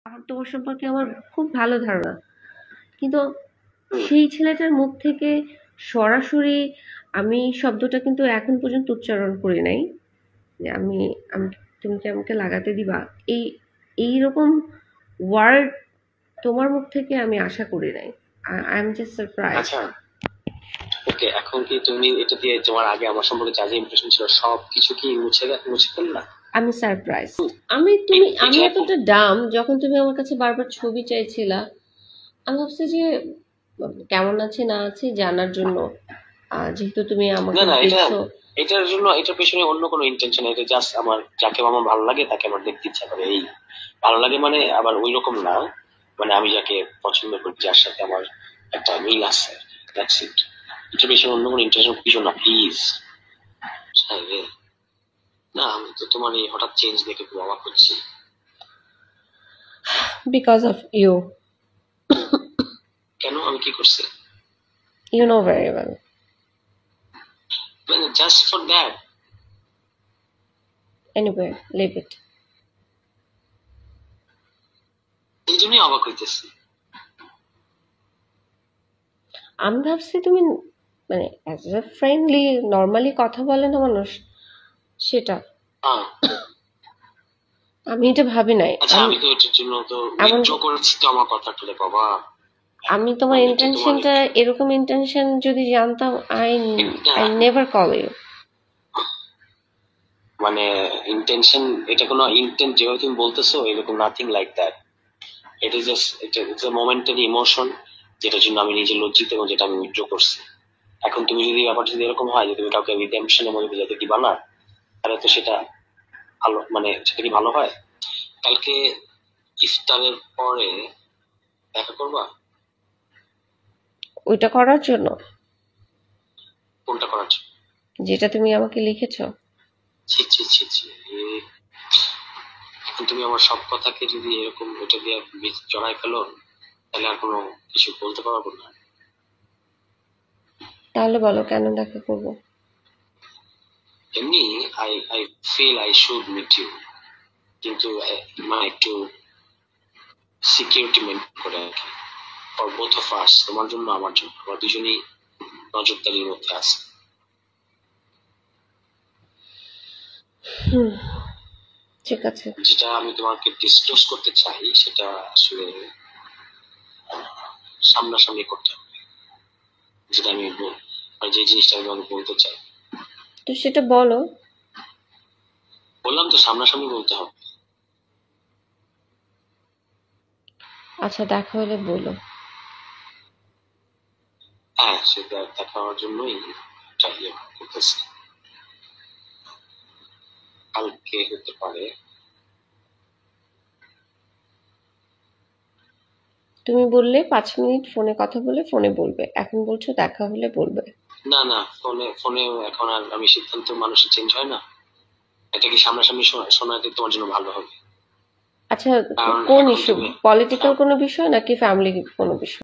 তোমার সম্পর্কে আমার খুব ভালো ধারণা, কিন্তু সেই ছেলেটার মুখ থেকে সরাসরি আমি শব্দটা কিন্তু এখন পর্যন্ত উচ্চারণ করি নাই যে আমি আমি তুমি কি আমাকে লাগাতে দিবা, এই এইরকম ওয়ার্ড তোমার মুখ থেকে আমি আশা করি নাই। I am just surprise. আচ্ছা ওকে, এখন কি তুমি এটা দিয়ে তোমার আগে আমার সম্পর্কে যা যা ইমপ্রেশন ছিল সব কিছু কি মুছে ফেললা? আমি সারপ্রাইজ। আমি এতটা ডাম, যখন তুমি আমার কাছে বারবার ছবি চাইছিলা, আমি ভাবছি যে কেমন আছে না আছে জানার জন্য, যেহেতু তুমি না আমাকে না, দেখছো। এটার জন্য এটার পেছনে অন্য কোনো ইন্টেনশন, এটা জাস্ট আমার যাকে আমার ভালো লাগে তাকে আমার দেখতে ইচ্ছা করে, এই ভালো লাগে মানে আবার ওই রকম না, মানে আমি যাকে পছন্দ করি যার সাথে আমার একটা মিল আছে, দ্যাটস ইট। এটার পেছনে অন্য কোনো ইন্টেনশন কিছু না, প্লিজ। না আমি তো তোমার এই হঠাৎ চেঞ্জ দেখে খুব অবাক হচ্ছি। Because of you. কেন, আমি কি করছি? You know very well. মানে just for that? Anyway, leave it. এই জন্যই অবাক হইতেছি। আমি ভাবছি তুমি মানে অ্যাজ এ ফ্রেন্ডলি নর্মালি কথা বলে না মানুষ, সেটা আমি এটা ভাবি নাই। আচ্ছা আমি তো এটার জন্য তো উইথড্র করেছি তো আমার কথাটা বাবা। আমি তোমার ইন্টেনশনটা, এরকম ইন্টেনশন যদি জানতাম, আই নেভার কল ইউ। মানে ইন্টেনশন, এটা কোনো ইন্টেন্ট যেভাবে তুমি বলতেছো এরকম নাথিং লাইক দ্যাট। এটা জাস্ট এটা ইটস আ মোমেন্টারি ইমোশন, যেটার জন্য আমি নিজে লজ্জিত এবং যেটা আমি উইথড্র করছি। এখন তুমি যদি ব্যাপারটা যদি এরকম হয় যে তুমি কাউকে রিডেম্পশনের মধ্যে বোঝাতে দিবা না, তাহলে তো সেটা ভালো, মানে সেটা কি ভালো হয়? কালকে ইফতারের পরে দেখা করবা? ওইটা করার জন্য? কোনটা করার জন্য? যেটা তুমি আমাকে লিখেছো। ছি ছি ছি ছি, এখন তুমি আমার সব কথাকে যদি এরকম এটা দিয়ে জড়াই ফেলো, তাহলে আর কোনো কিছু বলতে পারবো না। তাহলে বলো কেন দেখা করবো? এমনি I I feel I should meet you, কিন্তু মানে একটু সিকিউরিটি মেনটেন করে আর কি, ফর বোথ অফ আস, তোমার জন্য আমার জন্য, আমরা দুজনেই নজরদারির মধ্যে আছে। ঠিক আছে। যেটা আমি তোমাকে ডিসক্লোজ করতে চাই সেটা আসলে সামনাসামনি করতে হবে, যেটা আমি মানে যে জিনিসটা আমি তোমাকে বলতে চাই। তো সেটা বলো। বললাম তো সামনাসামনি বলতে হবে। আচ্ছা, দেখা হলে বলো। হ্যাঁ, সেটা দেখা হওয়ার জন্যই ট্রাই করতেছি। কালকে হতে পারে। তুমি বললে 5 মিনিট ফোনে কথা বলে ফোনে বলবে, এখন বলছো দেখা হলে বলবে। না না, ফোনে ফোনে এখন আর আমি সিদ্ধান্ত মানুষের চেঞ্জ হয় না, এটা কি সামনাসামনি শোনাতে তোমার জন্য ভালো হবে। আচ্ছা, কোন ইস্যু? পলিটিক্যাল কোনো বিষয় নাকি ফ্যামিলি কোনো বিষয়?